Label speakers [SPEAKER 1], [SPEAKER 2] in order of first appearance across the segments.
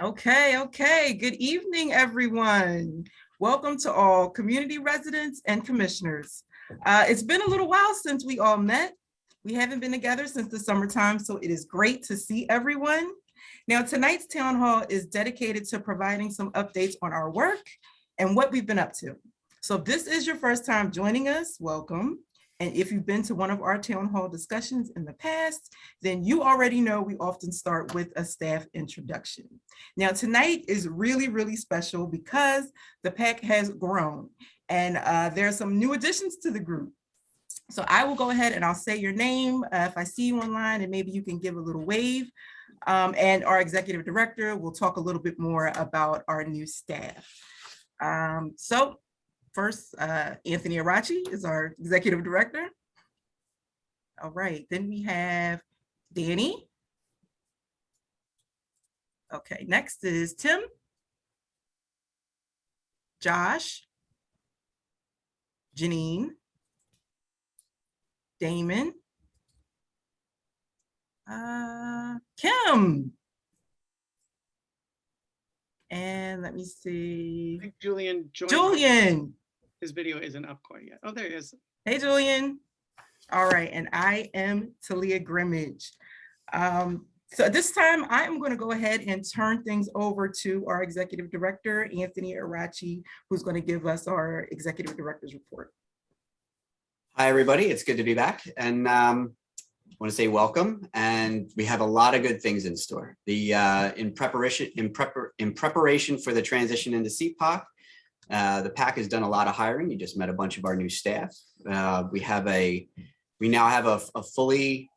[SPEAKER 1] Okay. Good evening, everyone. Welcome to all community residents and commissioners. It's been a little while since we all met. We haven't been together since the summertime, so it is great to see everyone. Now, tonight's town hall is dedicated to providing some updates on our work and what we've been up to. So if this is your first time joining us, welcome. And if you've been to one of our town hall discussions in the past, then you already know we often start with a staff introduction. Now, tonight is really special because the PAC has grown and there are some new additions to the group. So I will go ahead and I'll say your name if I see you online, and maybe you can give a little wave. And our executive director will talk a little bit more about our new staff. So first, Anthony Arachi is our executive director. All right, then we have Danny. Okay, next is Tim, Josh, Janine, Damon, Kim, and let me see.
[SPEAKER 2] I think Julian joined.
[SPEAKER 1] Julian.
[SPEAKER 2] His video isn't up quite yet. Oh, there he is.
[SPEAKER 1] Hey, Julian. All right, and I am Talia Grimmage. So at this time, I am going to go ahead and turn things over to our executive director, Anthony Arachi, who's going to give us our executive director's report.
[SPEAKER 3] Hi, everybody. It's good to be back. And I want to say welcome. And we have a lot of good things in store. In preparation for the transition into CPOC, the PAC has done a lot of hiring. You just met a bunch of our new staff. We now have a fully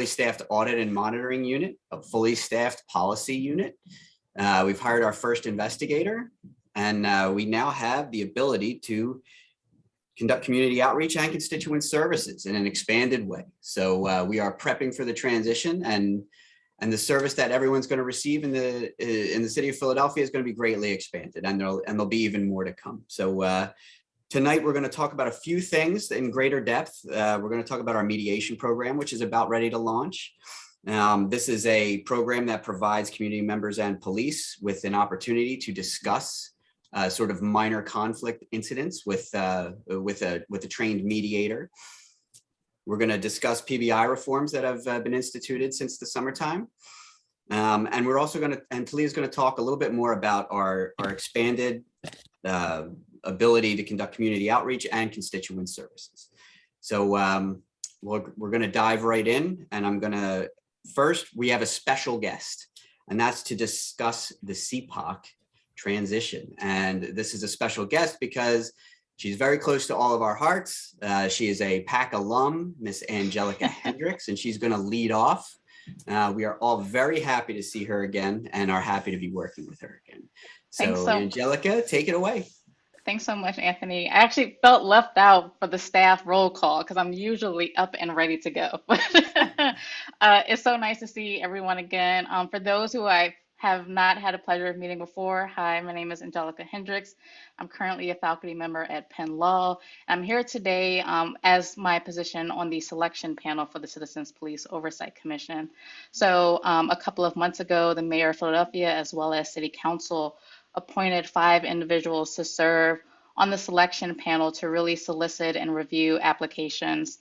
[SPEAKER 3] staffed audit and monitoring unit, a fully staffed policy unit. We've hired our first investigator, and we now have the ability to conduct community outreach and constituent services in an expanded way. So we are prepping for the transition, and the service that everyone's going to receive in the city of Philadelphia is going to be greatly expanded, and there'll be even more to come. So tonight we're going to talk about a few things in greater depth. We're going to talk about our mediation program, which is about ready to launch. This is a program that provides community members and police with an opportunity to discuss sort of minor conflict incidents with a trained mediator. We're going to discuss PBI reforms that have been instituted since the summertime. And we're also going to, and Talia is going to talk a little bit more about our expanded ability to conduct community outreach and constituent services. So we're going to dive right in, and first, we have a special guest, and that's to discuss the CPOC transition. And this is a special guest because she's very close to all of our hearts. She is a PAC alum, Miss Angelica Hendricks, and she's going to lead off. We are all very happy to see her again and are happy to be working with her again. So Angelica, take it away.
[SPEAKER 4] Thanks so much, Anthony. I actually felt left out for the staff roll call because I'm usually up and ready to go. It's so nice to see everyone again. For those who I have not had a pleasure of meeting before, hi, my name is Angelica Hendricks. I'm currently a faculty member at Penn Law. I'm here today as my position on the selection panel for the Citizens Police Oversight Commission. So a couple of months ago, the mayor of Philadelphia, as well as city council, appointed 5 individuals to serve on the selection panel to really solicit and review applications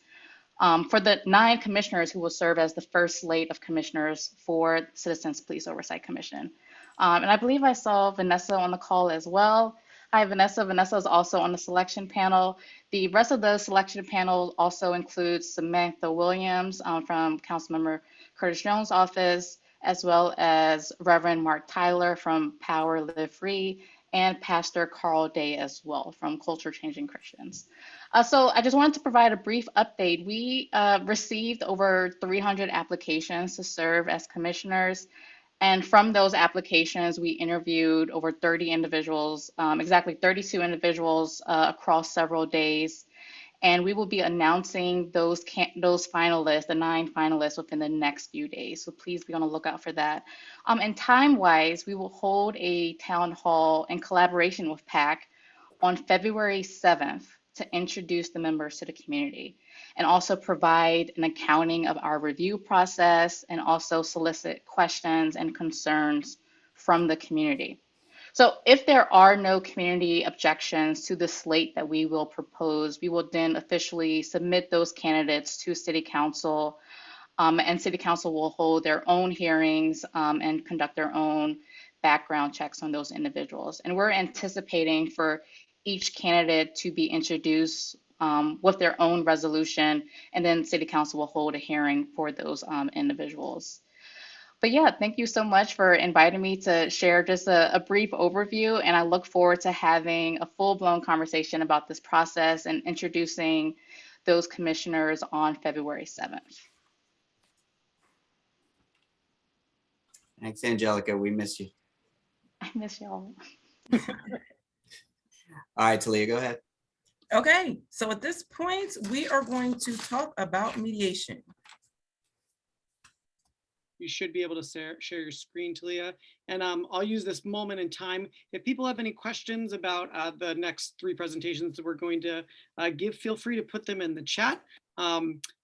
[SPEAKER 4] for the 9 commissioners who will serve as the first slate of commissioners for Citizens Police Oversight Commission. And I believe I saw Vanessa on the call as well. Hi, Vanessa. Vanessa is also on the selection panel. The rest of the selection panel also includes Samantha Williams from Councilmember Curtis Jones' office, as well as Reverend Mark Tyler from Power Live Free, and Pastor Carl Day as well from Culture Changing Christians. So I just wanted to provide a brief update. We received over 300 applications to serve as commissioners. And from those applications, we interviewed over 30 individuals, exactly 32 individuals across several days. And we will be announcing those finalists, the 9 finalists, within the next few days. So please be on the lookout for that. And time-wise, we will hold a town hall in collaboration with PAC on February 7th to introduce the members to the community, and also provide an accounting of our review process, and also solicit questions and concerns from the community. So if there are no community objections to the slate that we will propose, we will then officially submit those candidates to City Council, and City Council will hold their own hearings and conduct their own background checks on those individuals. And we're anticipating for each candidate to be introduced with their own resolution, and then City Council will hold a hearing for those individuals. But yeah, thank you so much for inviting me to share just a brief overview, and I look forward to having a full-blown conversation about this process and introducing those commissioners on February 7th.
[SPEAKER 3] Thanks, Angelica. We miss you.
[SPEAKER 4] I miss y'all.
[SPEAKER 3] All right, Talia, go ahead.
[SPEAKER 1] Okay, so at this point, we are going to talk about mediation.
[SPEAKER 2] You should be able to share your screen, Talia. And I'll use this moment in time. If people have any questions about the next 3 presentations that we're going to give, feel free to put them in the chat.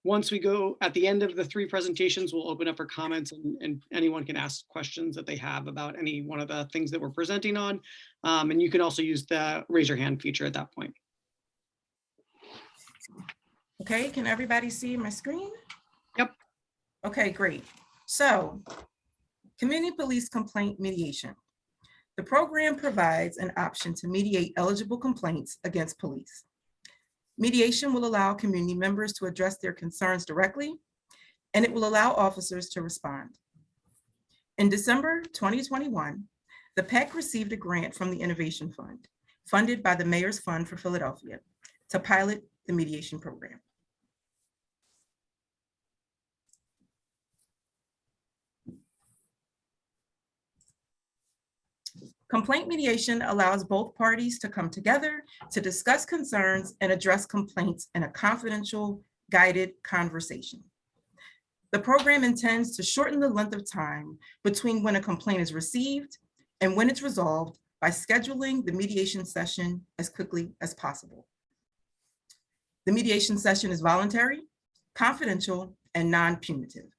[SPEAKER 2] Once we go at the end of the 3 presentations, we'll open up for comments, and anyone can ask questions that they have about any one of the things that we're presenting on. And you can also use the raise your hand feature at that point.
[SPEAKER 1] Okay, can everybody see my screen?
[SPEAKER 2] Yep.
[SPEAKER 1] Okay, great. So, community police complaint mediation. The program provides an option to mediate eligible complaints against police. Mediation will allow community members to address their concerns directly, and it will allow officers to respond. In December 2021, the PAC received a grant from the Innovation Fund, funded by the Mayor's Fund for Philadelphia, to pilot the mediation program. Complaint mediation allows both parties to come together to discuss concerns and address complaints in a confidential, guided conversation. The program intends to shorten the length of time between when a complaint is received and when it's resolved by scheduling the mediation session as quickly as possible. The mediation session is voluntary, confidential, and non-punitive.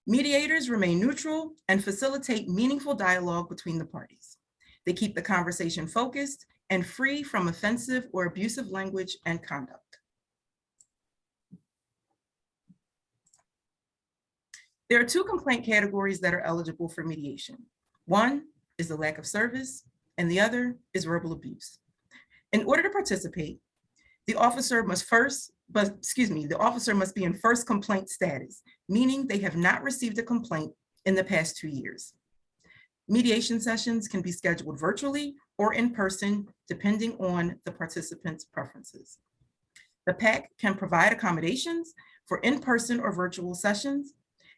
[SPEAKER 1] Mediators remain neutral and facilitate meaningful dialogue between the parties. They keep the conversation focused and free from offensive or abusive language and conduct. There are 2 complaint categories that are eligible for mediation. One is the lack of service, and the other is verbal abuse. In order to participate, the officer must be in first complaint status, meaning they have not received a complaint in the past 2 years. Mediation sessions can be scheduled virtually or in person, depending on the participant's preferences. The PAC can provide accommodations for in-person or virtual sessions,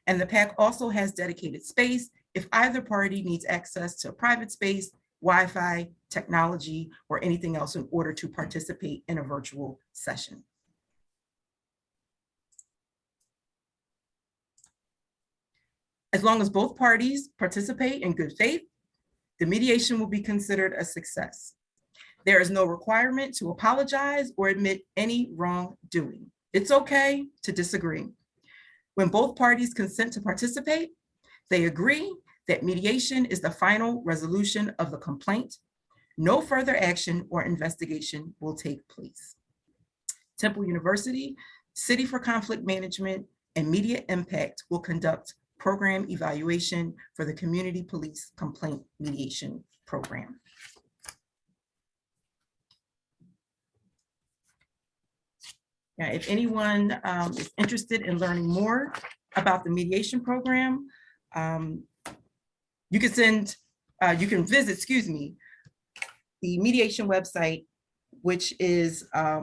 [SPEAKER 1] and the PAC also has dedicated space if either party needs access to a private space, Wi-Fi, technology, or anything else in order to participate in a virtual session. As long as both parties participate in good faith, the mediation will be considered a success. There is no requirement to apologize or admit any wrongdoing. It's okay to disagree. When both parties consent to participate, they agree that mediation is the final resolution of the complaint. No further action or investigation will take place. Temple University, City for Conflict Management, and Media Impact will conduct program evaluation for the Community Police Complaint Mediation Program. Now, if anyone is interested in learning more about the mediation program, you can visit, the mediation website, which is, I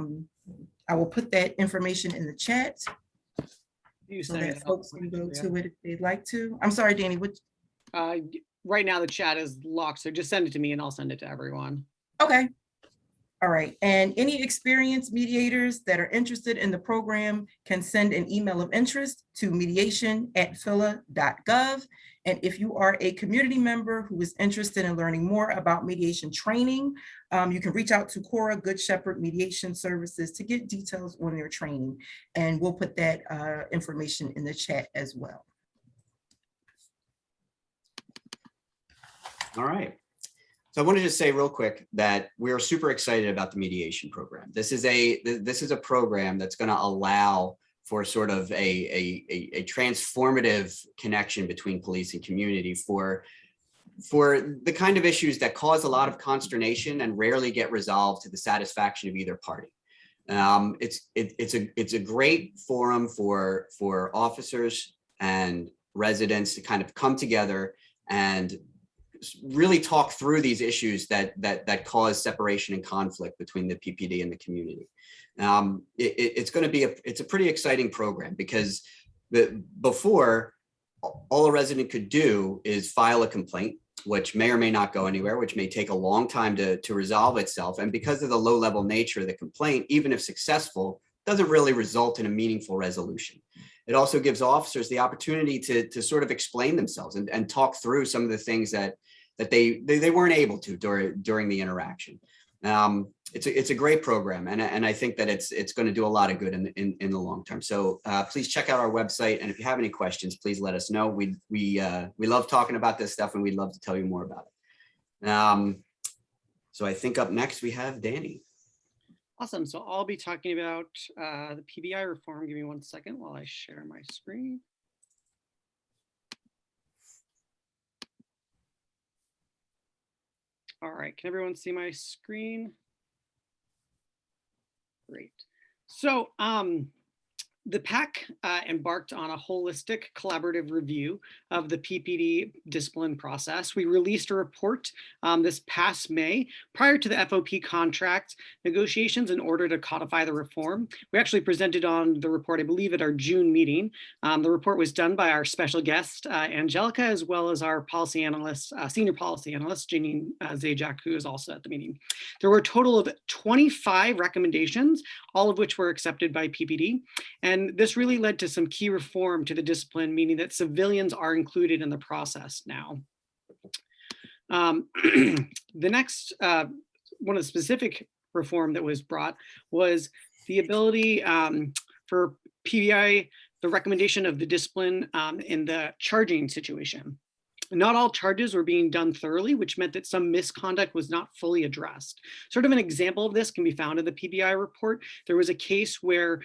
[SPEAKER 1] will put that information in the chat so that folks can go to it if they'd like to. I'm sorry, Danny, what?
[SPEAKER 2] Right now the chat is locked, so just send it to me and I'll send it to everyone.
[SPEAKER 1] Okay. All right, and any experienced mediators that are interested in the program can send an email of interest to mediation@phila.gov. And if you are a community member who is interested in learning more about mediation training, you can reach out to Cora Good Shepherd Mediation Services to get details on their training. And we'll put that information in the chat as well.
[SPEAKER 3] All right. So I want to just say real quick that we're super excited about the mediation program. This is a program that's going to allow for sort of a transformative connection between police and community for the kind of issues that cause a lot of consternation and rarely get resolved to the satisfaction of either party. It's a great forum for officers and residents to kind of come together and really talk through these issues that cause separation and conflict between the PPD and the community. It's a pretty exciting program because before, all a resident could do is file a complaint, which may or may not go anywhere, which may take a long time to resolve itself. And because of the low level nature of the complaint, even if successful, doesn't really result in a meaningful resolution. It also gives officers the opportunity to sort of explain themselves and talk through some of the things that they weren't able to during the interaction. It's a great program, and I think that it's going to do a lot of good in the long term. So please check out our website, and if you have any questions, please let us know. We love talking about this stuff, and we'd love to tell you more about it. So I think up next we have Danny.
[SPEAKER 2] Awesome. So I'll be talking about the PBI reform. Give me 1 second while I share my screen. All right, can everyone see my screen? Great. So the PAC embarked on a holistic collaborative review of the PPD discipline process. We released a report this past May prior to the FOP contract negotiations in order to codify the reform. We actually presented on the report, I believe, at our June meeting. The report was done by our special guest, Angelica, as well as our policy analyst, senior policy analyst, Janine Zajac, who is also at the meeting. There were a total of 25 recommendations, all of which were accepted by PPD. And this really led to some key reform to the discipline, meaning that civilians are included in the process now. The next, one of the specific reform that was brought was the ability for PBI, the recommendation of the discipline in the charging situation. Not all charges were being done thoroughly, which meant that some misconduct was not fully addressed. Sort of an example of this can be found in the PBI report. There was a case where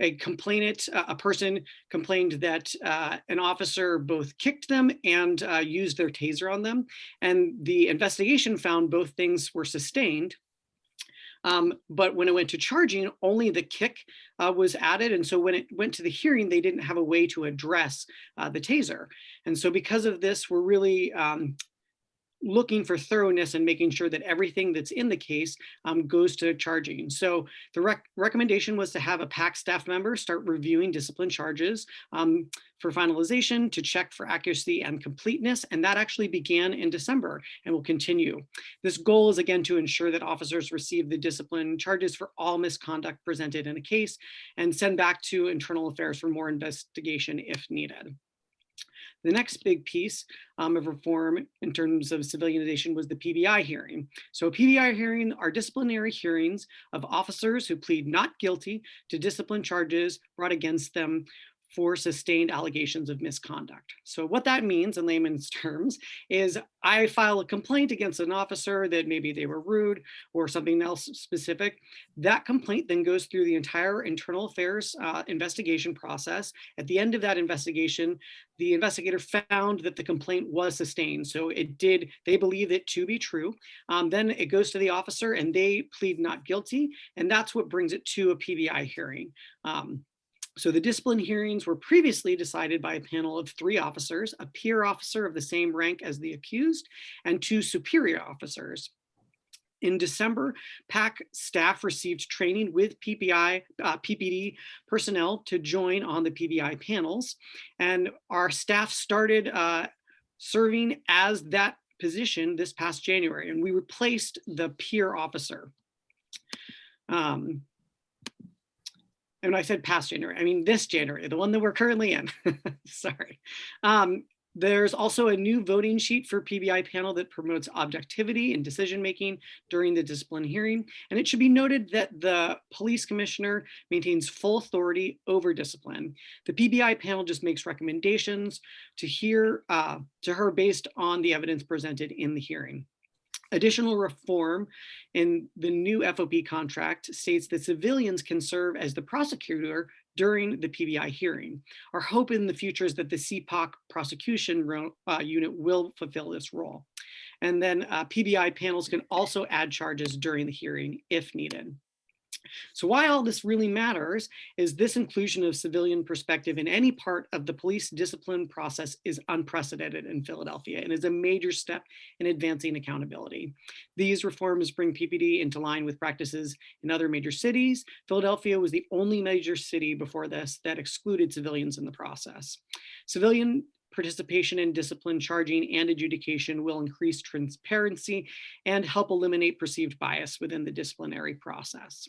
[SPEAKER 2] a complainant, a person complained that an officer both kicked them and used their taser on them. And the investigation found both things were sustained. But when it went to charging, only the kick was added. And so when it went to the hearing, they didn't have a way to address the taser. And so because of this, we're really looking for thoroughness and making sure that everything that's in the case goes to charging. So the recommendation was to have a PAC staff member start reviewing discipline charges for finalization to check for accuracy and completeness. And that actually began in December and will continue. This goal is again to ensure that officers receive the discipline charges for all misconduct presented in a case and send back to internal affairs for more investigation if needed. The next big piece of reform in terms of civilianization was the PBI hearing. So PBI hearing are disciplinary hearings of officers who plead not guilty to discipline charges brought against them for sustained allegations of misconduct. So what that means in layman's terms is I file a complaint against an officer that maybe they were rude or something else specific. That complaint then goes through the entire internal affairs investigation process. At the end of that investigation, the investigator found that the complaint was sustained. So they believe it to be true. Then it goes to the officer and they plead not guilty. And that's what brings it to a PBI hearing. So the discipline hearings were previously decided by a panel of 3 officers, a peer officer of the same rank as the accused, and 2 superior officers. In December, PAC staff received training with PPD personnel to join on the PBI panels, and our staff started serving as that position this past January, and we replaced the peer officer. And I said past January, I mean this January, the one that we're currently in, sorry. There's also a new voting sheet for PBI panel that promotes objectivity in decision-making during the discipline hearing. And it should be noted that the police commissioner maintains full authority over discipline. The PBI panel just makes recommendations to her based on the evidence presented in the hearing. Additional reform in the new FOP contract states that civilians can serve as the prosecutor during the PBI hearing. Our hope in the future is that the CPOC prosecution unit will fulfill this role. And then PBI panels can also add charges during the hearing if needed. So why all this really matters is this inclusion of civilian perspective in any part of the police discipline process is unprecedented in Philadelphia and is a major step in advancing accountability. These reforms bring PPD into line with practices in other major cities. Philadelphia was the only major city before this that excluded civilians in the process. Civilian participation in discipline charging and adjudication will increase transparency and help eliminate perceived bias within the disciplinary process.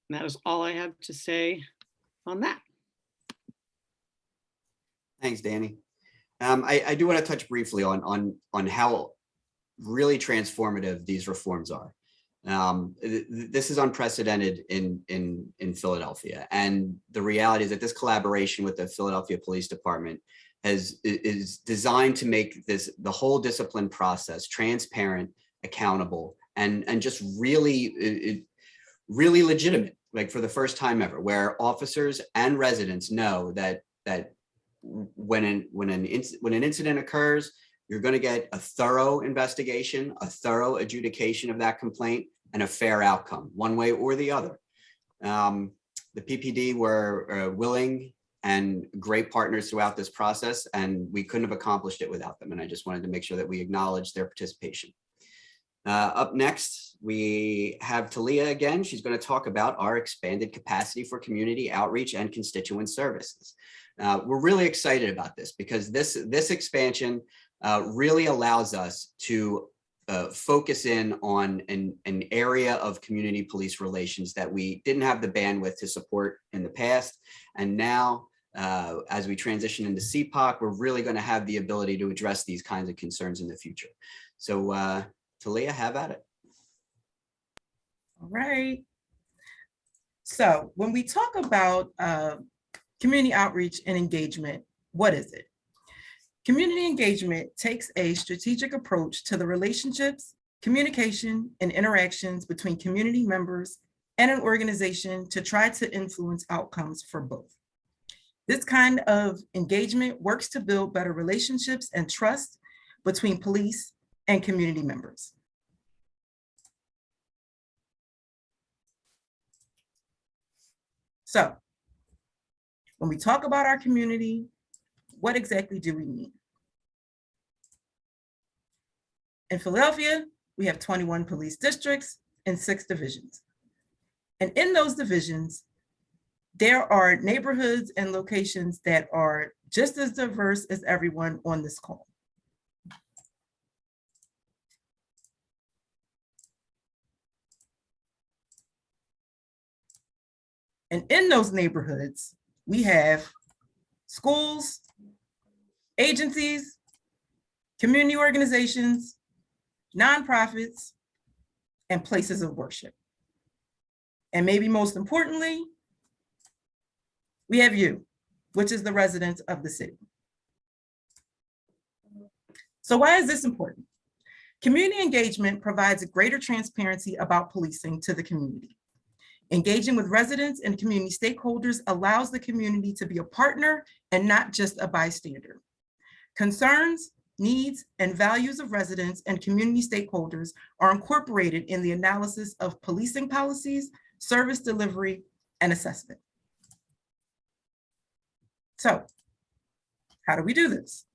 [SPEAKER 2] And that is all I have to say on that.
[SPEAKER 3] Thanks, Danny. I do want to touch briefly on how really transformative these reforms are. This is unprecedented in Philadelphia, and the reality is that this collaboration with the Philadelphia Police Department is designed to make the whole discipline process transparent, accountable, and just really legitimate. Like for the first time ever, where officers and residents know that when an incident occurs, you're going to get a thorough investigation, a thorough adjudication of that complaint, and a fair outcome, one way or the other. The PPD were willing and great partners throughout this process, and we couldn't have accomplished it without them. And I just wanted to make sure that we acknowledge their participation. Up next, we have Talia again. She's going to talk about our expanded capacity for community outreach and constituent services. We're really excited about this because this expansion really allows us to focus in on an area of community police relations that we didn't have the bandwidth to support in the past. And now, as we transition into CPOC, we're really going to have the ability to address these kinds of concerns in the future. So Talia, have at it.
[SPEAKER 1] All right. So when we talk about community outreach and engagement, what is it? Community engagement takes a strategic approach to the relationships, communication, and interactions between community members and an organization to try to influence outcomes for both. This kind of engagement works to build better relationships and trust between police and community members. So when we talk about our community, what exactly do we mean? In Philadelphia, we have 21 police districts and 6 divisions. And in those divisions, there are neighborhoods and locations that are just as diverse as everyone on this call. And in those neighborhoods, we have schools, agencies, community organizations, nonprofits, and places of worship. And maybe most importantly, we have you, which is the residents of the city. So why is this important? Community engagement provides a greater transparency about policing to the community. Engaging with residents and community stakeholders allows the community to be a partner and not just a bystander. Concerns, needs, and values of residents and community stakeholders are incorporated in the analysis of policing policies, service delivery, and assessment. So, how do we do this?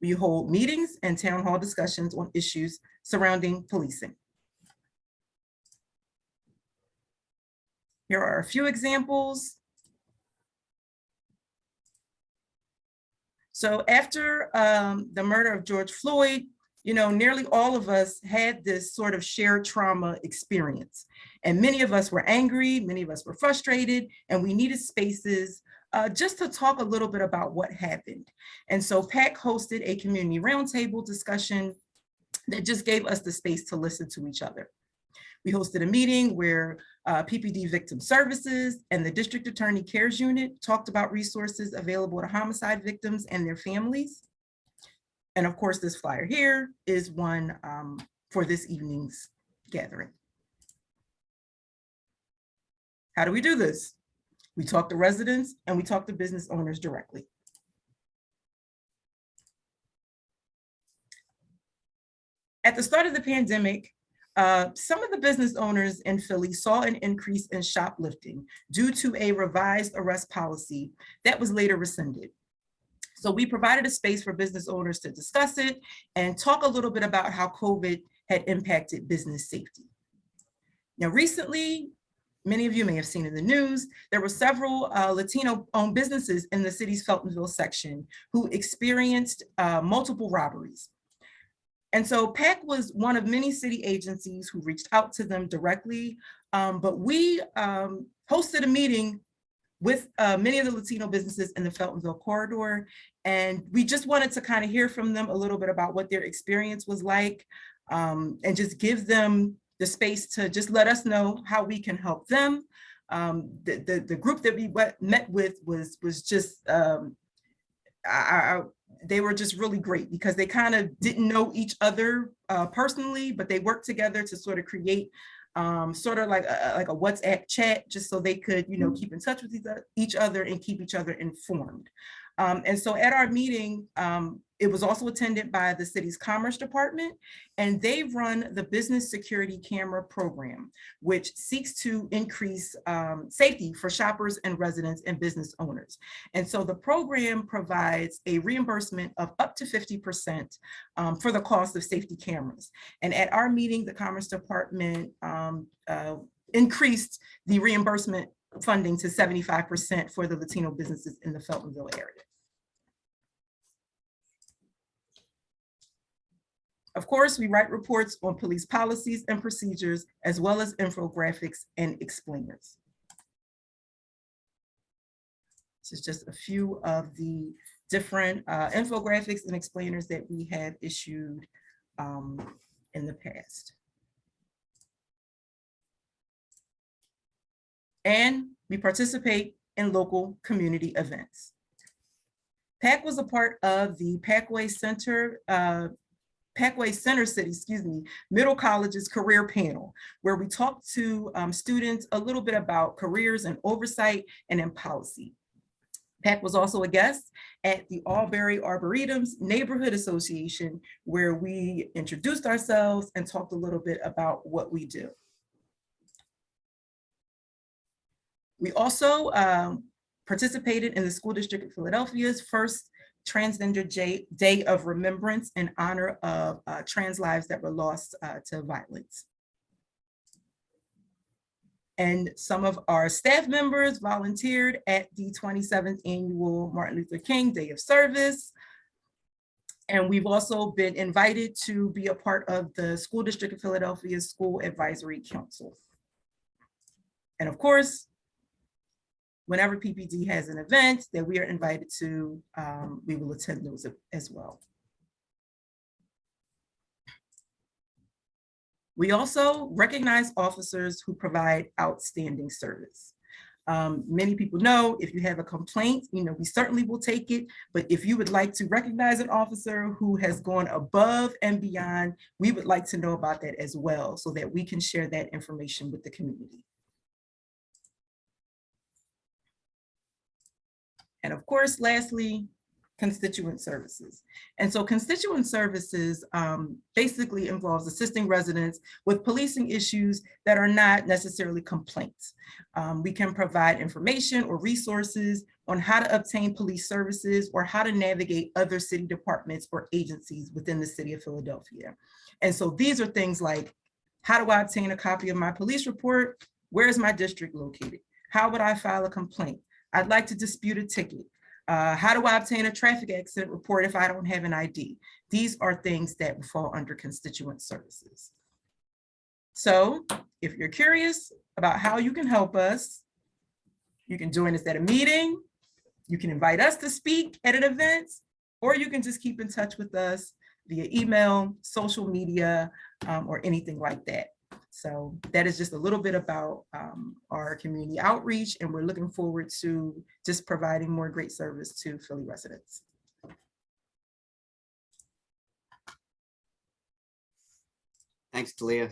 [SPEAKER 1] We hold meetings and town hall discussions on issues surrounding policing. Here are a few examples. So after the murder of George Floyd, nearly all of us had this sort of shared trauma experience. And many of us were angry, many of us were frustrated, and we needed spaces just to talk a little bit about what happened. And so PAC hosted a community roundtable discussion that just gave us the space to listen to each other. We hosted a meeting where PPD Victim Services and the District Attorney Cares Unit talked about resources available to homicide victims and their families. And of course, this flyer here is one for this evening's gathering. How do we do this? We talk to residents and we talk to business owners directly. At the start of the pandemic, some of the business owners in Philly saw an increase in shoplifting due to a revised arrest policy that was later rescinded. So we provided a space for business owners to discuss it and talk a little bit about how COVID had impacted business safety. Now, recently, many of you may have seen in the news, there were several Latino-owned businesses in the city's Feltonville section who experienced multiple robberies. And so PAC was one of many city agencies who reached out to them directly, but we hosted a meeting with many of the Latino businesses in the Feltonville corridor, and we just wanted to kind of hear from them a little bit about what their experience was like, and just give them the space to just let us know how we can help them. The group that we met with was just, they were just really great because they kind of didn't know each other personally, but they worked together to sort of create sort of like a WhatsApp chat, just so they could, you know, keep in touch with each other and keep each other informed. And so at our meeting, it was also attended by the city's Commerce Department, and they run the Business Security Camera Program, which seeks to increase safety for shoppers and residents and business owners. And so the program provides a reimbursement of up to 50% for the cost of safety cameras. And at our meeting, the Commerce Department increased the reimbursement funding to 75% for the Latino businesses in the Feltonville area. Of course, we write reports on police policies and procedures, as well as infographics and explainers. This is just a few of the different infographics and explainers that we have issued in the past. And we participate in local community events. PAC was a part of the Packway Center City, Middle College's career panel, where we talked to students a little bit about careers and oversight and in policy. PAC was also a guest at the Albury Arboretum's Neighborhood Association, where we introduced ourselves and talked a little bit about what we do. We also participated in the School District of Philadelphia's first Transgender Day of Remembrance in honor of trans lives that were lost to violence. And some of our staff members volunteered at the 27th annual Martin Luther King Day of Service. And we've also been invited to be a part of the School District of Philadelphia's School Advisory Council. And of course, whenever PPD has an event that we are invited to, we will attend those as well. We also recognize officers who provide outstanding service. Many people know if you have a complaint, you know, we certainly will take it, but if you would like to recognize an officer who has gone above and beyond, we would like to know about that as well, so that we can share that information with the community. And of course, lastly, constituent services. And so constituent services basically involves assisting residents with policing issues that are not necessarily complaints. We can provide information or resources on how to obtain police services or how to navigate other city departments or agencies within the city of Philadelphia. And so these are things like, how do I obtain a copy of my police report? Where is my district located? How would I file a complaint? I'd like to dispute a ticket. How do I obtain a traffic accident report if I don't have an ID? These are things that fall under constituent services. So if you're curious about how you can help us, you can join us at a meeting, You can invite us to speak at an event, or you can just keep in touch with us via email, social media, or anything like that. So that is just a little bit about our community outreach, and we're looking forward to just providing more great service to Philly residents.
[SPEAKER 3] Thanks, Talia.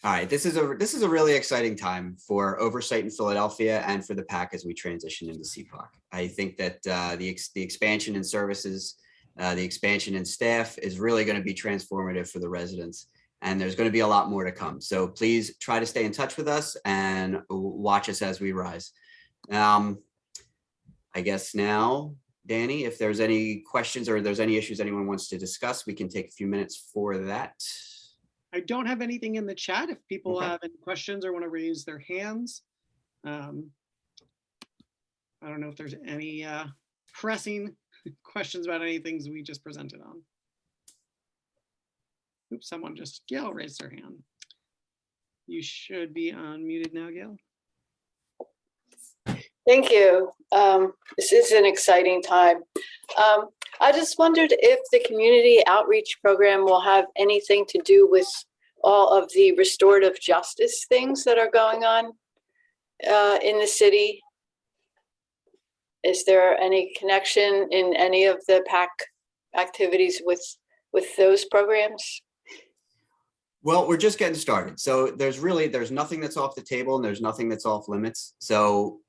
[SPEAKER 3] All right, this is a really exciting time for oversight in Philadelphia and for the PAC as we transition into CPOC. I think that the expansion in services, the expansion in staff is really going to be transformative for the residents, and there's going to be a lot more to come. So please try to stay in touch with us and watch us as we rise. I guess now, Danny, if there's any questions or there's any issues anyone wants to discuss, we can take a few minutes for that.
[SPEAKER 2] I don't have anything in the chat. If people
[SPEAKER 3] Okay.
[SPEAKER 2] have any questions or want to raise their hands. I don't know if there's any pressing questions about any things we just presented on. Oops, Gail raised her hand. You should be unmuted now, Gail.
[SPEAKER 5] Thank you. This is an exciting time. I just wondered if the community outreach program will have anything to do with all of the restorative justice things that are going on in the city. Is there any connection in any of the PAC activities with those programs?
[SPEAKER 3] Well, we're just getting started. So there's nothing that's off the table and there's nothing that's off limits. So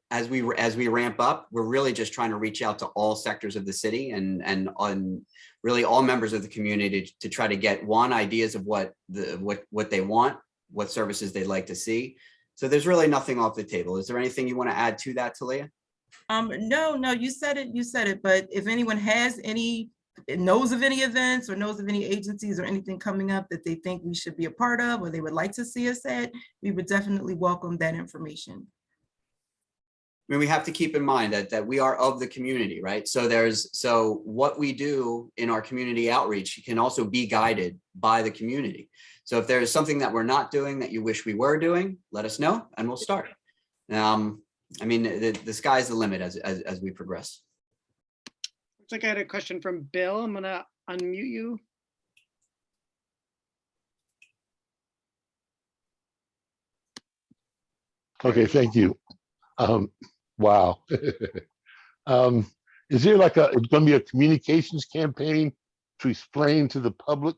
[SPEAKER 3] as we ramp up, we're really just trying to reach out to all sectors of the city and on really all members of the community to try to get ideas of what they want, what services they'd like to see. So there's really nothing off the table. Is there anything you want to add to that, Talia?
[SPEAKER 1] No, you said it. But if anyone knows of any events or knows of any agencies or anything coming up that they think we should be a part of or they would like to see us at, we would definitely welcome that information.
[SPEAKER 3] I mean, we have to keep in mind that we are of the community, right? So what we do in our community outreach can also be guided by the community. So if there's something that we're not doing that you wish we were doing, let us know and we'll start. I mean, the sky's the limit as we progress.
[SPEAKER 2] Looks like I had a question from Bill. I'm gonna unmute you.
[SPEAKER 6] Okay, thank you. Wow. Is there it's going to be a communications campaign to explain to the public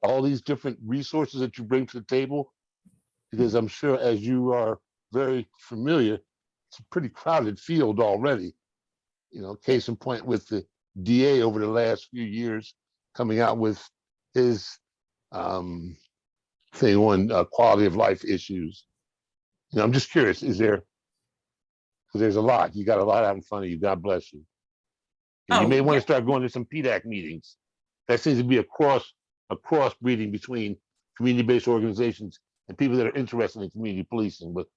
[SPEAKER 6] all these different resources that you bring to the table? Because I'm sure, as you are very familiar, it's a pretty crowded field already. You know, case in point with the DA over the last few years coming out with his thing on quality of life issues. You know, I'm just curious, because there's a lot. You got a lot out in front of you. God bless you. And you may want to start going to some PDAC meetings. That seems to be a cross breeding between community-based organizations and people that are interested in community policing. But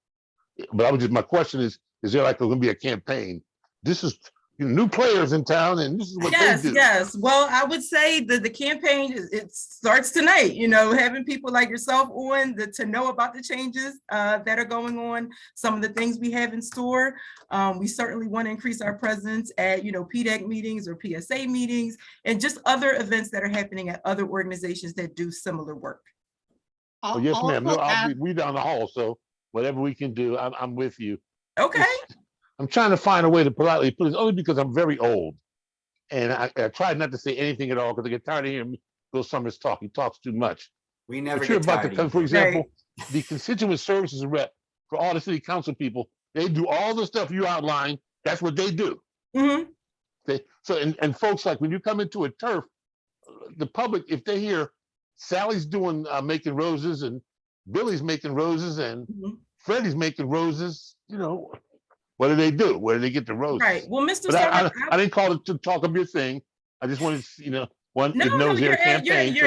[SPEAKER 6] my question is there going to be a campaign? This is new players in town, and this is what they do.
[SPEAKER 1] Yes. Well, I would say that the campaign, it starts tonight, having people like yourself on to know about the changes that are going on, some of the things we have in store. We certainly want to increase our presence at, PDAC meetings or PSA meetings and just other events that are happening at other organizations that do similar work.
[SPEAKER 6] Oh, yes, ma'am. No, we down the hall, so whatever we can do, I'm with you.
[SPEAKER 1] Okay.
[SPEAKER 6] I'm trying to find a way to politely put it, only because I'm very old. And I tried not to say anything at all because I get tired of hearing Bill Summers talk. He talks too much.
[SPEAKER 3] We never
[SPEAKER 6] get
[SPEAKER 3] tired of you.
[SPEAKER 6] For example, the constituent services rep for all the city council people, they do all the stuff you outlined. That's what they do. Mm-hmm. And folks, like when you come into a turf, the public, if they hear Sally's doing making roses and Billy's making roses and Freddie's making roses, what do they do? Where do they get the roses?
[SPEAKER 1] Right. Well, Mr.
[SPEAKER 6] But
[SPEAKER 1] Summers,
[SPEAKER 6] I didn't call it to talk of your thing. I just wanted to,
[SPEAKER 1] you're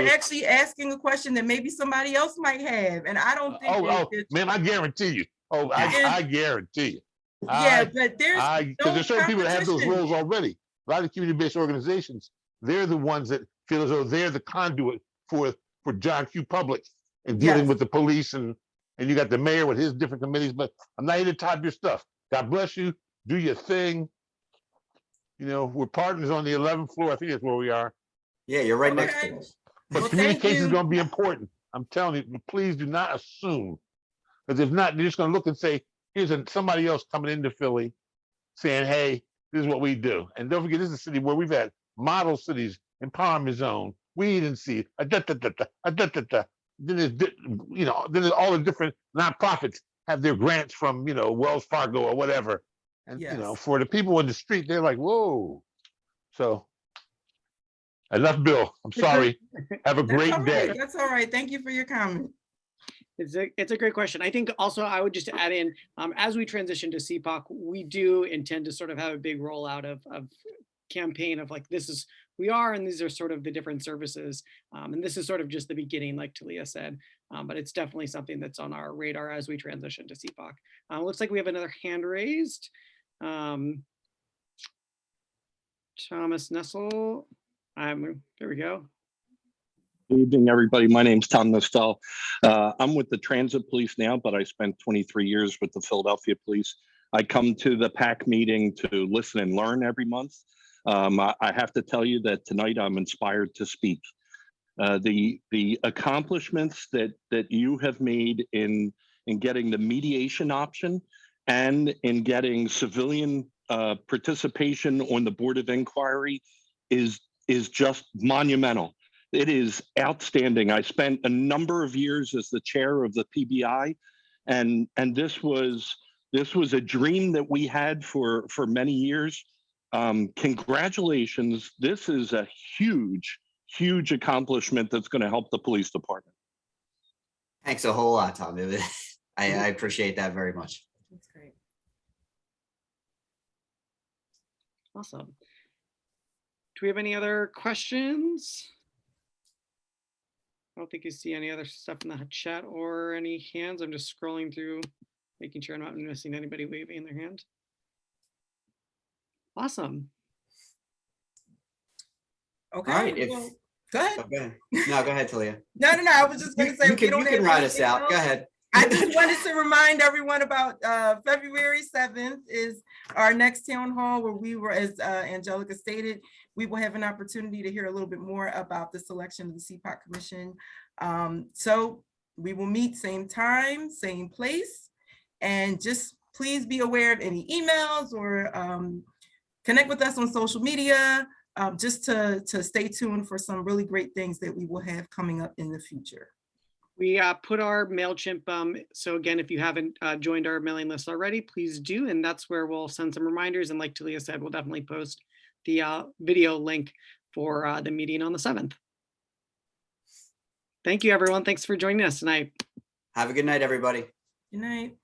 [SPEAKER 1] actually asking a question that maybe somebody else might have, and I don't think.
[SPEAKER 6] Man, I guarantee you. I guarantee you.
[SPEAKER 1] But there's
[SPEAKER 6] because there's certain people that have those roles already. A lot of community-based organizations, they're the ones that feel as though they're the conduit for John Q. Public and dealing with the police, and you got the mayor with his different committees. But I'm not here to type your stuff. God bless you. Do your thing. You know, we're partners on the 11th floor. I think that's where we are.
[SPEAKER 3] Yeah, you're right next
[SPEAKER 1] Okay.
[SPEAKER 3] to us.
[SPEAKER 6] But
[SPEAKER 1] Well, thank
[SPEAKER 6] communication is
[SPEAKER 1] you.
[SPEAKER 6] going to be important. I'm telling you, please do not assume. Because if not, they're just going to look and say, here's somebody else coming into Philly saying, hey, this is what we do. And don't forget, this is a city where we've had model cities, empowerment zone, weed and seed, Then there's, then there's all the different nonprofits have their grants from, Wells Fargo or whatever. And,
[SPEAKER 1] Yes.
[SPEAKER 6] for the people in the street, they're like, whoa. So enough, Bill. I'm sorry. Have a
[SPEAKER 1] That's all
[SPEAKER 6] great day.
[SPEAKER 1] right. That's all right. Thank you for your comment.
[SPEAKER 2] It's a great question. I think also I would just add in, as we transition to CPOC, we do intend to sort of have a big rollout of campaign of like, this is, we are, and these are sort of the different services. And this is sort of just the beginning, like Talia said, but it's definitely something that's on our radar as we transition to CPOC. Looks like we have another hand raised. Thomas Nessel, there we go.
[SPEAKER 7] Good evening, everybody. My name's Tom Nostell. I'm with the Transit Police now, but I spent 23 years with the Philadelphia Police. I come to the PAC meeting to listen and learn every month. I have to tell you that tonight I'm inspired to speak. The accomplishments that you have made in getting the mediation option and in getting civilian participation on the Board of Inquiry is just monumental. It is outstanding. I spent a number of years as the chair of the PBI, and this was a dream that we had for many years. Congratulations. This is a huge accomplishment that's going to help the police department.
[SPEAKER 3] Thanks a whole lot, Tom. I appreciate that very much.
[SPEAKER 1] That's great.
[SPEAKER 2] Awesome. Do we have any other questions? I don't think you see any other stuff in the chat or any hands. I'm just scrolling through, making sure I'm not missing anybody waving their hand. Awesome.
[SPEAKER 1] Okay.
[SPEAKER 3] All right.
[SPEAKER 1] Well, go ahead.
[SPEAKER 3] Okay. No, go ahead, Talia.
[SPEAKER 1] No. I was just going to say,
[SPEAKER 3] You can ride us out. Go ahead.
[SPEAKER 1] I just wanted to remind everyone about February 7th is our next town hall where we were, as Angelica stated, we will have an opportunity to hear a little bit more about the selection of the CPOC Commission. So we will meet same time, same place, and just please be aware of any emails or connect with us on social media, just to stay tuned for some really great things that we will have coming up in the future.
[SPEAKER 2] We put our MailChimp, so again, if you haven't joined our mailing list already, please do, and that's where we'll send some reminders, and like Talia said, we'll definitely post the video link for the meeting on the 7th. Thank you, everyone. Thanks for joining us tonight.
[SPEAKER 3] Have a good night, everybody.
[SPEAKER 1] Good night.